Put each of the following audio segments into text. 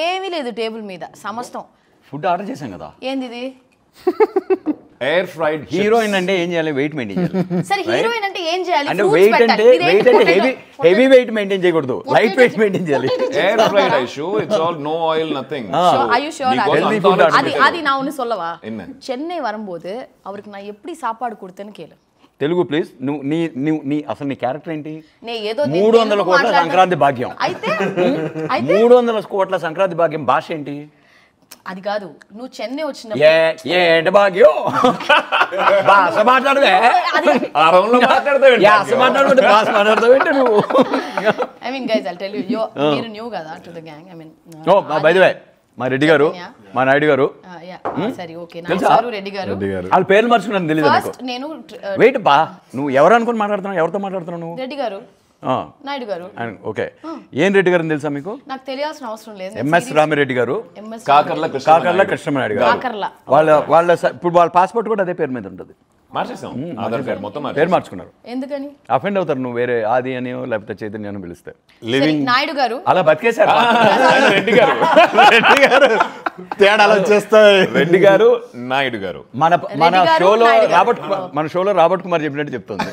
ఏమీ లేదు టేబుల్ మీద సమస్తం. ఫుడ్ ఆర్డర్ చేశాం కదా. ఏంది ఇది? ఎయిర్ ఫ్రైడ్ హీరోయిన్ అంటే ఏం చేయాలి? వెయిట్ మెయింటైన్ చేయాలి. సరే హీరోయిన్ అంటే ఏం చేయాలి? అంటే వెయిట్ అంటే హెవీ వెయిట్ మెయింటైన్ చేయకూడదు, లైట్ వెయిట్ మెయింటైన్ చేయాలి. Air fried Aishu, it's all no oil nothing. Are you sure? அது நான் ஒன்னு சொல்லவா? சென்னை வரும்போது அவருக்கு நான் எப்படி சாப்பாடு கொடுத்தேன்னு கேளு. తెలుగు ప్లీజ్. నీ అసలు నీ క్యారెక్టర్ ఏంటి? 300 కోట్ల సంక్రాంతి భాగ్యం. అయితే 300 కోట్ల సంక్రాంతి భాగ్యం భాష ఏంటి? అది కాదు, నువ్వు చెన్నై వచ్చినప్పుడు ఏంటి భాగ్యం భాష మాట్లాడదే. మాట్లాడుతుంటే నువ్వు. I mean guys, I'll tell you, మీరు న్యూ కదా to the gang. I mean by the way, మా రెడ్డి గారు, మా నాయుడు గారు. సరే ఓకే, నాయుడు రెడ్డి గారు. వాళ్ళ పేర్లు మర్చుకున్నాను తెలియదు నాకు. నేను వెయిట్ బా, నువ్వు ఎవరు అనుకుని మాట్లాడుతున్నావు? ఎవరితో మాట్లాడుతున్నావు నువ్వు? రెడ్డి గారు, నాయుడు గారు. ఓకే, ఏం రెడ్డి గారు తెలుసా మీకు? నాకు తెలియాల్సిన అవసరం లేదు. ఎంఎస్ రామిరెడ్డి గారు, కాకర్ల కృష్ణమనాయుడు గారు. వాళ్ళ ఇప్పుడు వాళ్ళ పాస్పోర్ట్ కూడా అదే పేరు మీద ఉంటుంది. మార్చేసాం, ఆధార్ కార్డ్ మొత్తం పేరు మార్చుకున్నారు. ఎందుకని? అఫెండ్ అవుతారు నువ్వు వేరే ఆది అని లేకపోతే చైతన్య అని పిలిస్తే. నాయుడు గారు అలా బతికేశారు. రెడ్డి గారు తేడాలు వచ్చేస్తాయి. రెడ్డి గారు, నాయుడు గారు. మన షోలో రాబర్ట్ కుమార్ చెప్పినట్టు చెప్తుంది.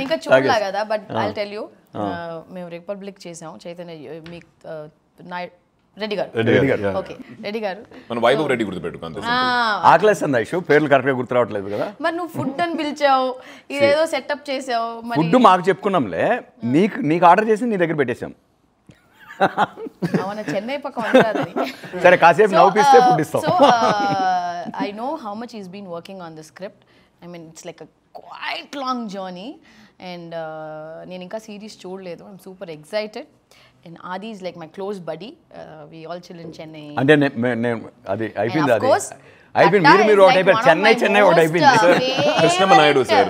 ఇంకా చూడలా కదా, బట్ ఐ టెల్ యూ, మేము రిపబ్లిక్ చేసాం. చైతన్య రెడ్డి గారు. ఓకే, రెడ్డి గారు. మన వైభవ్ రెడ్డి గుర్తుపెట్టుకుంది. ఆకలేస్తుంది ఐషు, పేర్లు కరెక్ట్ గా గుర్తు రావట్లేదు కదా. మరి నువ్వు ఫుడ్ అని పిలిచావు, ఇదేదో సెటప్ చేసావు. ఫుడ్ మాకు చెప్పుకున్నాంలే, నీకు ఆర్డర్ చేసి నీ దగ్గర పెట్టేసాం. అవునా, చెన్నై పక్క. సరే కాసేపు నవ్వుపిస్తే ఫుడ్ ఇస్తాం. So I know how much is been working on the script. I mean it's like a quite long journey. And నేను ఇంకా సిరీస్ చూడలేదు. I'm super excited. And Adi is like my close buddy. We all chill in Chennai. అంటే అది అయిపోయింది. అది అయిపోయింది. మీరు ఒకటి అయిపోయింది. చెన్నై ఒకటి అయిపోయింది. కృష్ణమనాయుడు సార్,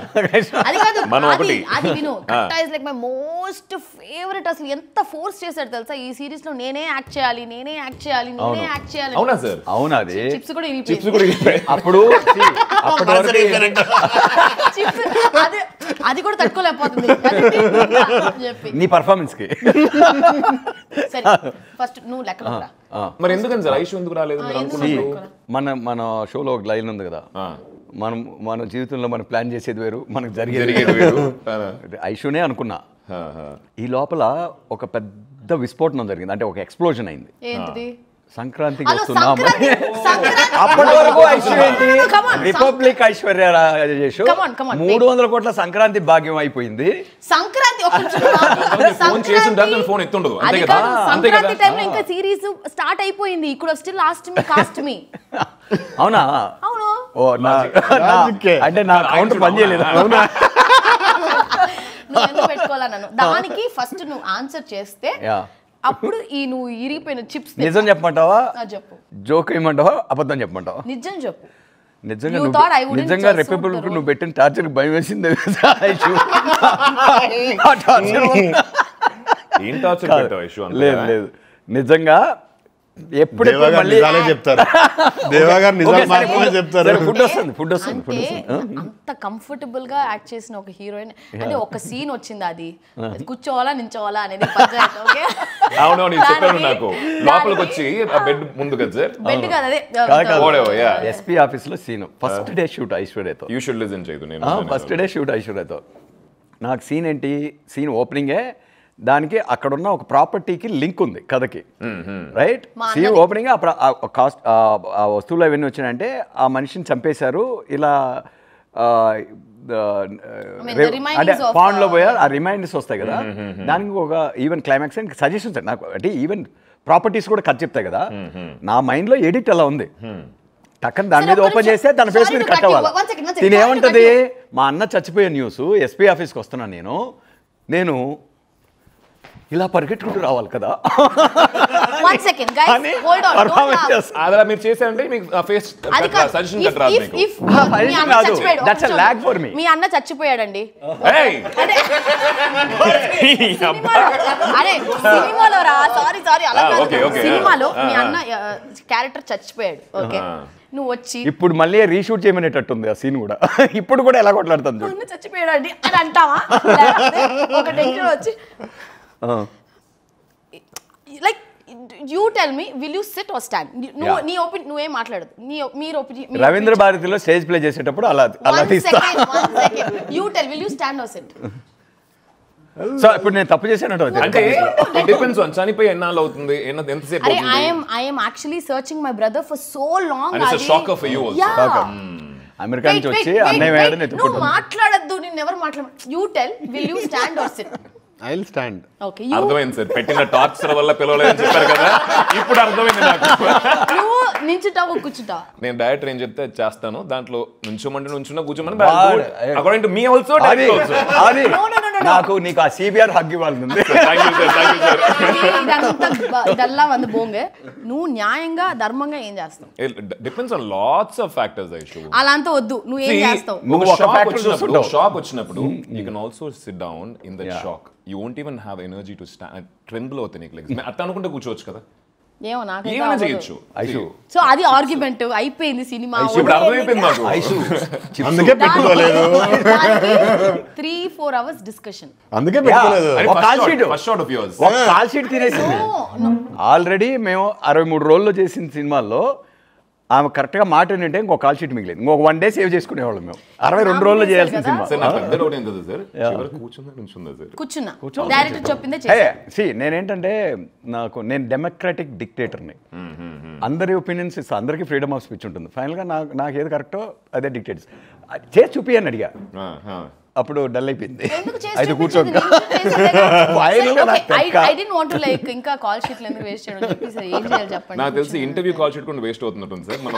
అది కాదు, మనం ఒకటి. అది విను, కట్టా is like my most favourite. అసలు ఎంత ఫోర్స్ చేశాడు తెలుసా ఈ సిరీస్ లో. నేనే యాక్ట్ చేయాలి. అవునా సార్? అవునా? అది చిప్స్ కూడా అప్పుడు అది కూడా తట్టుకోలేకపోతుంది నీ పర్ఫార్మెన్స్ కి. సరే ఫస్ట్ నువ్వు లెక్కలో రా. మరి ఎందుకని సార్ ఐషు ఎందుకు రాలేదు? మన షోలో ఒక లైన్ ఉంది కదా, మన జీవితంలో మనం ప్లాన్ చేసేది వేరు, మనకు జరిగేది వేరు. ఐషునే అనుకున్నా. ఈ లోపల ఒక పెద్ద విస్ఫోటనం జరిగింది, అంటే ఒక ఎక్స్ప్లోజన్ అయింది. ఏంటిది? సంక్రాంతికి వస్తున్నాం. అప్పటి వరకు రిపబ్లిక్ ఐశ్వర్య రాజేష్ 300 కోట్ల సంక్రాంతి భాగ్యం అయిపోయింది. సంక్రాంతి సంక్రాంతి టైంలో ఇంకా సిరీస్ స్టార్ట్ అయిపోయింది. ఇక్కడ స్టిల్ లాస్ట్ మీ కాస్ట్ మీ. అవునా? అవును. ఓ అంటే నా కౌంటర్ పని చేయలేదు. అవునా? నువ్వు ఎందుకు పెట్టుకోవాలా నన్ను? దానికి ఫస్ట్ నువ్వు ఆన్సర్ చేస్తే అప్పుడు నువ్వు ఇరిగిపోయిన చిప్స్ నిజం చెప్పమంటావా? చెప్పు. జోక్ ఏమంటావా? అబద్ధం చెప్పమంటావా? నిజం చెప్పు. నిజంగా రిపబ్లిక్ నువ్వు పెట్టిన టార్చర్ భయం వేసింది. లేదు నిజంగా ఎప్పుడు చెప్తారు. ఫుడ్ వస్తుంది. అంత కంఫర్టబుల్ గా యాక్ట్ చేసిన ఒక హీరోయిన్ అంటే ఒక సీన్ వచ్చింది. అది కూర్చోవాలా నించోవాలా అనేది నాకు లోపలికి వచ్చి బెడ్ ముందు కదా సార్, బెడ్ కాదు అదే ఎస్పీ ఆఫీస్ లో సీన్. ఫస్ట్ డే షూట్ ఐశ్వర్యతో. యూ షుడ్ లిసన్ చేయదు. ఫస్ట్ డే షూట్ ఐశ్వర్యతో. నాకు సీన్ ఏంటి? సీన్ ఓపెనింగే, దానికి అక్కడున్న ఒక ప్రాపర్టీకి లింక్ ఉంది కథకి. రైట్? సీన్ ఓపెనింగ్ ఆ వస్తువులు అవన్నీ వచ్చినాయంటే ఆ మనిషిని చంపేశారు ఇలా, అంటే పాండ్లో పోయారు. ఆ రిమైండర్స్ వస్తాయి కదా, దానికి ఒక ఈవెన్ క్లైమాక్స్ అండ్ సజెషన్స్ నాకు. అంటే ఈవెన్ ప్రాపర్టీస్ కూడా కథ చెప్తాయి కదా. నా మైండ్లో ఎడిట్ అలా ఉంది. టక్కన దాని మీద ఓపెన్ చేస్తే తన ఫేస్ మీద కట్ అవ్వాలి. తినేమంటది, మా అన్న చచ్చిపోయే న్యూస్, ఎస్పీ ఆఫీస్కి వస్తున్నాను నేను ఇలా పరిగెట్టుకుంటూ రావాలి కదా. మీరు చేశారంటే మీ అన్న చచ్చిపోయాడండి. అరే సినిమాలో రా, సారీ అలా సినిమాలో మీ అన్న క్యారెక్టర్ చచ్చిపోయాడు. ఓకే, నువ్వు వచ్చి ఇప్పుడు మళ్ళీ రీషూట్ చేయమనేటట్టుంది ఆ సీన్ కూడా. ఇప్పుడు కూడా ఎలా కొట్లాడుతుంది, చచ్చిపోయాడండి అని అంటావా? ఒక టెన్షన్ వచ్చి like you tell me will you sit or stand నీ ఒపీనియన్ నువ్వేం మాట్లాడదు మీరు ఒపీనియన్ రవీంద్ర భారతిలో స్టేజ్ ప్లే చేసేటప్పుడు అలా తీస్తా. You tell will you stand or sit. So ఇప్పుడు నేను తప్పు చేశానంటే అంటే డిపెండ్స్ ఆన్ చనిపోయి ఎన్నాళ్ళు అవుతుంది ఎంతసేపు అరే I am actually searching my brother for so long. And it's a shocker for you also. America నుంచి వచ్చి అన్నయ్య వేయడం నువ్వు మాట్లాడద్దు, నేను ఎవరు మాట్లాడ. You tell will you stand or sit. I will stand. Okay అర్థమైంది సార్, పెట్టిన టార్చర్ వల్ల పిలవలేదని చెప్పారు కదా, ఇప్పుడు అర్థమైంది నాకు. నువ్వు నించుంటావు కూర్చుంటావు. నేను డైరెక్టర్ ఏం చెప్తే అది చేస్తాను, దాంట్లో నుంచోమంటే నుంచున్నా కూర్చోమని అకార్డింగ్ టు మీ ఆల్సో అది నాకు నీకు ఆ సిబిఆర్ హగ్ ఇవ్వాలంది. ఇదల్లా వంద బోంగ. నువ్వు న్యాయంగా ధర్మంగా ఏం చేస్తావు? Depends on lots of factors Aishu. అలా అంతా వద్దు, నువ్వు ఏం చేస్తావు? షాక్ వచ్చినప్పుడు you can also SIT down in that shock. You won't even have energy to stand. Tremble అవుతాయి నీకు లెగ్స్. అట్లా అనుకుంటే కూర్చోవచ్చు కదా, ఏమో నాకు ఏమైనా చేయొచ్చు. సో అది ఆర్గ్యుమెంట్ అయిపోయింది సినిమా. ఇప్పుడు అర్థమైపోయింది నాకు. అందుకే పెట్టుకోలేదు. 3-4 hours డిస్కషన్. అందుకే పెట్టుకోలేదు. ఫస్ట్ షాట్ ఆఫ్ యువర్స్ ఒక కాల్ షీట్ తినేసింది. ఆల్రెడీ మేము 63 రోజుల్లో చేసిన సినిమాల్లో ఆమె కరెక్ట్గా మాట ఏంటంటే ఇంకో కాల్ షీట్ మిగిలేదు. ఇంకొక 1 day సేవ్ చేసుకునేవాళ్ళం మేము. 62 రోజుల్లో చేయాల్సిన సినిమా. సార్ నాకు పెద్ద డౌట్ ఏం కదా సార్, చివరికి కూర్చున్నా డైరెక్టర్ చెప్పిందే చేశా. నేనేంటంటే నేను డెమోక్రాటిక్ డిక్టేటర్ని. అందరి ఒపీనియన్స్ ఇస్తా, అందరికీ ఫ్రీడమ్ ఆఫ్ స్పీచ్ ఉంటుంది. ఫైనల్గా నాకు ఏది కరెక్టో అదే డిక్టేట్స్ చేసి చూపి అని అడిగా. అప్పుడు డల్ అయిపోయింది. అయితే కూర్చోండి. ఇంకా కాల్ షీట్లు ఎందుకు వేస్ట్ చేయడం చెప్పి ఏం చేయాలి చెప్పండి. నాకు తెలిసి ఇంటర్వ్యూ కాల్ షీట్ కూడా వేస్ట్ అవుతున్నట్టుంది సార్. మనం